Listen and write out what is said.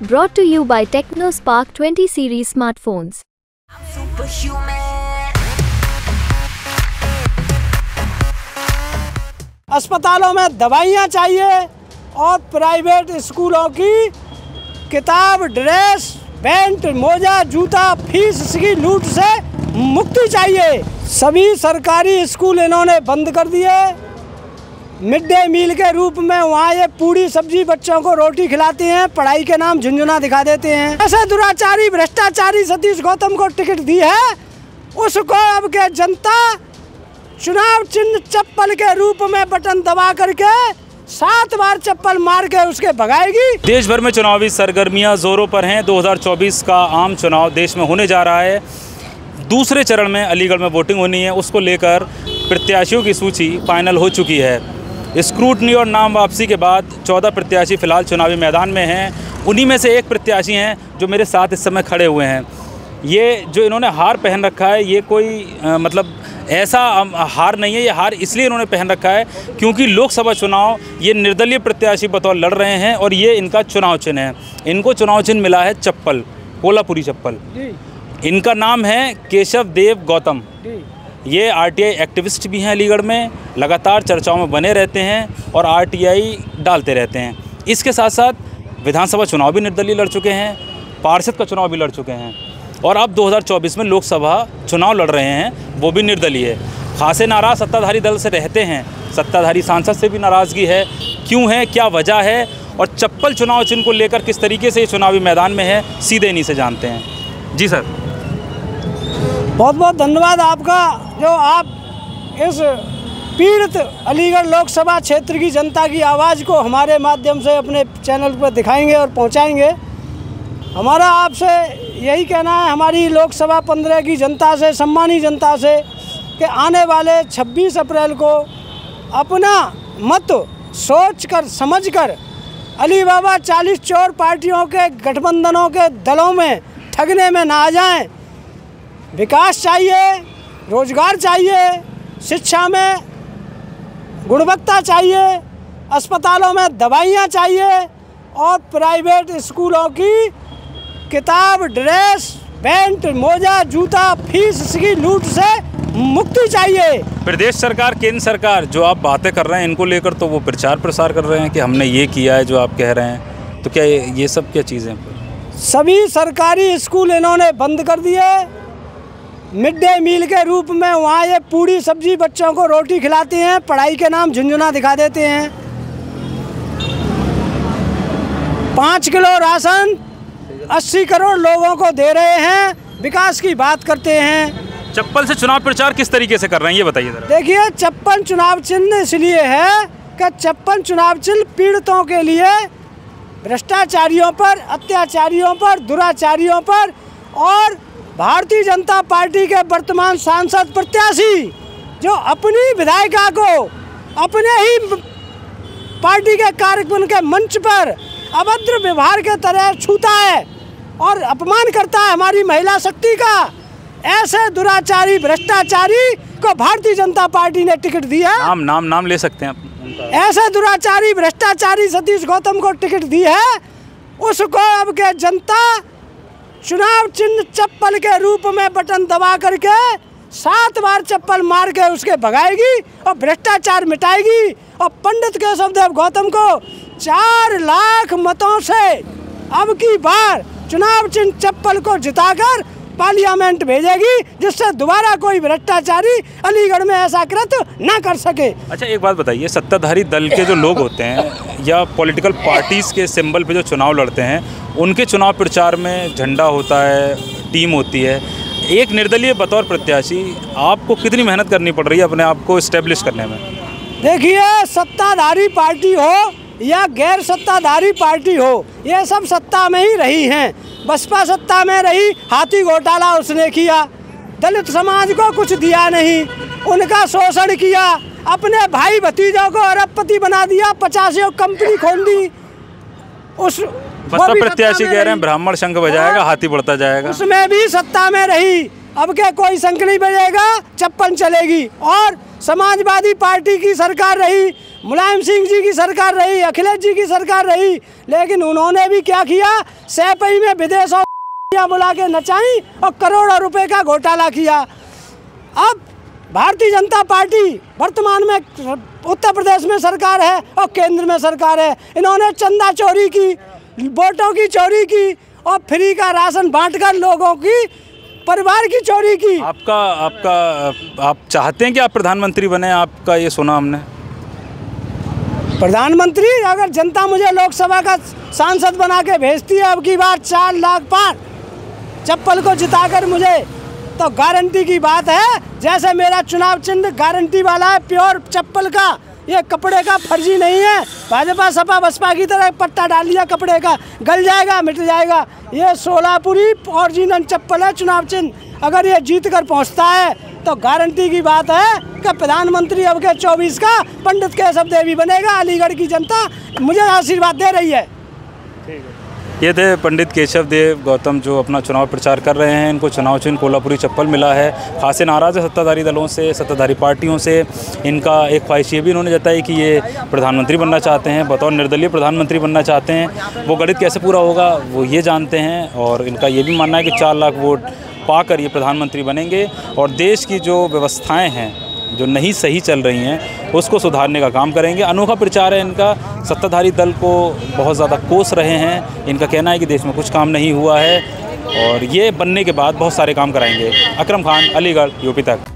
Brought to you by TechnoSpark 20 series smartphones. अस्पतालों में दवाइयाँ चाहिए और प्राइवेट स्कूलों की किताब, ड्रेस, पैंट, मोजा, जूता, फीस की लूट से मुक्ति चाहिए। सभी सरकारी स्कूल इन्होंने बंद कर दिए। मिड डे मील के रूप में वहाँ ये पूरी सब्जी बच्चों को रोटी खिलाते हैं, पढ़ाई के नाम झुंझुना दिखा देते हैं। ऐसे दुराचारी भ्रष्टाचारी सतीश गौतम को टिकट दी है, उसको अब के जनता चुनाव चिन्ह चप्पल के रूप में बटन दबा करके 7 बार चप्पल मार के उसके भगाएगी। देश भर में चुनावी सरगर्मियां जोरों पर हैं। 2024 का आम चुनाव देश में होने जा रहा है। दूसरे चरण में अलीगढ़ में वोटिंग होनी है, उसको लेकर प्रत्याशियों की सूची फाइनल हो चुकी है। स्क्रूटनी और नाम वापसी के बाद 14 प्रत्याशी फिलहाल चुनावी मैदान में हैं। उन्हीं में से एक प्रत्याशी हैं जो मेरे साथ इस समय खड़े हुए हैं। ये जो इन्होंने हार पहन रखा है, ये कोई मतलब ऐसा हार नहीं है। ये हार इसलिए इन्होंने पहन रखा है क्योंकि लोकसभा चुनाव ये निर्दलीय प्रत्याशी बतौर लड़ रहे हैं और ये इनका चुनाव चिन्ह है। इनको चुनाव चिन्ह मिला है चप्पल, कोल्हापुरी चप्पल। इनका नाम है केशव देव गौतम। ये आरटीआई एक्टिविस्ट भी हैं अलीगढ़ में, लगातार चर्चाओं में बने रहते हैं और आरटीआई डालते रहते हैं। इसके साथ साथ विधानसभा चुनाव भी निर्दलीय लड़ चुके हैं, पार्षद का चुनाव भी लड़ चुके हैं और अब 2024 में लोकसभा चुनाव लड़ रहे हैं, वो भी निर्दलीय। खासे नाराज़ सत्ताधारी दल से रहते हैं, सत्ताधारी सांसद से भी नाराज़गी है। क्यों है, क्या वजह है और चप्पल चुनाव चिन्ह को लेकर किस तरीके से ये चुनावी मैदान में है, सीधे इन्हीं से जानते हैं। जी सर, बहुत बहुत धन्यवाद आपका, जो आप इस पीड़ित अलीगढ़ लोकसभा क्षेत्र की जनता की आवाज़ को हमारे माध्यम से अपने चैनल पर दिखाएंगे और पहुंचाएंगे। हमारा आपसे यही कहना है, हमारी लोकसभा 15 की जनता से, सम्मानी जनता से, कि आने वाले 26 अप्रैल को अपना मत सोच कर समझ कर अली बाबा 40 चोर पार्टियों के गठबंधनों के दलों में ठगने में ना आ जाएं। विकास चाहिए, रोजगार चाहिए, शिक्षा में गुणवत्ता चाहिए, अस्पतालों में दवाइयाँ चाहिए और प्राइवेट स्कूलों की किताब, ड्रेस, पैंट, मोजा, जूता, फीस की लूट से मुक्ति चाहिए। प्रदेश सरकार, केंद्र सरकार जो आप बातें कर रहे हैं इनको लेकर, तो वो प्रचार प्रसार कर रहे हैं कि हमने ये किया है जो आप कह रहे हैं, तो क्या ये सब क्या चीज़ें? सभी सरकारी स्कूल इन्होंने बंद कर दिए। मिड डे मील के रूप में वहाँ ये पूरी सब्जी बच्चों को रोटी खिलाते हैं, पढ़ाई के नाम झुंझुना दिखा देते हैं। 5 किलो राशन 80 करोड़ लोगों को दे रहे हैं, विकास की बात करते हैं। चप्पल से चुनाव प्रचार किस तरीके से कर रहे हैं ये बताइए जरा। देखिए, चप्पल चुनाव चिन्ह इसलिए है कि चप्पल चुनाव चिन्ह पीड़ितों के लिए, भ्रष्टाचारियों पर, अत्याचारियों पर, दुराचारियों पर और भारतीय जनता पार्टी के वर्तमान सांसद प्रत्याशी जो अपनी विधायिका को अपने ही पार्टी के कार्यक्रम के मंच पर अभद्र व्यवहार के तरह छूता है और अपमान करता है हमारी महिला शक्ति का। ऐसे दुराचारी भ्रष्टाचारी को भारतीय जनता पार्टी ने टिकट दिया। नाम ले सकते हैं आप। ऐसे दुराचारी भ्रष्टाचारी सतीश गौतम को टिकट दी है, उसको अब के जनता चुनाव चिन्ह चप्पल के रूप में बटन दबा करके 7 बार चप्पल मार के उसके भगाएगी और भ्रष्टाचार मिटाएगी और पंडित केशव देव गौतम को 4 लाख मतों से अब की बार चुनाव चिन्ह चप्पल को जिताकर पार्लियामेंट भेजेगी, जिससे दोबारा कोई भ्रष्टाचारी अलीगढ़ में ऐसा कृत्य ना कर सके। अच्छा, एक बात बताइए, सत्ताधारी दल के जो लोग होते हैं या पॉलिटिकल पार्टीज़ के सिंबल पे जो चुनाव लड़ते हैं, उनके चुनाव प्रचार में झंडा होता है, टीम होती है। एक निर्दलीय बतौर प्रत्याशी आपको कितनी मेहनत करनी पड़ रही है अपने आप को इस्टेब्लिश करने में? देखिए, सत्ताधारी पार्टी हो या गैर सत्ताधारी पार्टी हो, ये सब सत्ता में ही रही हैं। बसपा सत्ता में रही, हाथी घोटाला उसने किया, दलित समाज को कुछ दिया नहीं, उनका शोषण किया, अपने भाई भतीजों को अरबपति बना दिया, 50 कंपनी खोल दी। उस बसपा प्रत्याशी कह रहे हैं ब्राह्मण शंख बजाएगा, हाथी बढ़ता जाएगा, उसमें भी सत्ता में रही। अब क्या कोई शंख नहीं बजेगा, चप्पल चलेगी। और समाजवादी पार्टी की सरकार रही, मुलायम सिंह जी की सरकार रही, अखिलेश जी की सरकार रही, लेकिन उन्होंने भी क्या किया, सैपई में विदेशों बुला के नचाई और करोड़ों रुपए का घोटाला किया। अब भारतीय जनता पार्टी वर्तमान में उत्तर प्रदेश में सरकार है और केंद्र में सरकार है। इन्होंने चंदा चोरी की, वोटों की चोरी की और फ्री का राशन बांटकर लोगों की परिवार की चोरी की। आप चाहते हैं कि आप प्रधानमंत्री बने? आपका ये सुना हमने। प्रधानमंत्री अगर जनता मुझे लोकसभा का सांसद बना के भेजती है अब की बार 4 लाख पार चप्पल को जिताकर मुझे, तो गारंटी की बात है, जैसे मेरा चुनाव चिन्ह गारंटी वाला है, प्योर चप्पल का, ये कपड़े का फर्जी नहीं है। भाजपा सपा बसपा की तरह पट्टा डाल लिया कपड़े का, गल जाएगा मिट जाएगा। ये सोलापुरी ओरिजिनल चप्पल है चुनाव चिन्ह। अगर ये जीत कर पहुँचता है तो गारंटी की बात है कि प्रधानमंत्री अब के 24 का पंडित केशव देवी बनेगा। अलीगढ़ की जनता मुझे आशीर्वाद दे रही है। ये थे पंडित केशव देव गौतम जो अपना चुनाव प्रचार कर रहे हैं। इनको चुनाव चिन्ह कोल्हापुरी चप्पल मिला है। खासे नाराज़ है सत्ताधारी दलों से, सत्ताधारी पार्टियों से। इनका एक ख्वाहिश ये भी इन्होंने जताई कि ये प्रधानमंत्री बनना चाहते हैं, बतौर निर्दलीय प्रधानमंत्री बनना चाहते हैं। वो गणित कैसे पूरा होगा वो ये जानते हैं और इनका ये भी मानना है कि 4 लाख वोट पाकर ये प्रधानमंत्री बनेंगे और देश की जो व्यवस्थाएँ हैं जो नहीं सही चल रही हैं उसको सुधारने का काम करेंगे। अनोखा प्रचार है इनका। सत्ताधारी दल को बहुत ज़्यादा कोस रहे हैं। इनका कहना है कि देश में कुछ काम नहीं हुआ है और ये बनने के बाद बहुत सारे काम कराएंगे। अकरम खान, अलीगढ़, यूपी तक।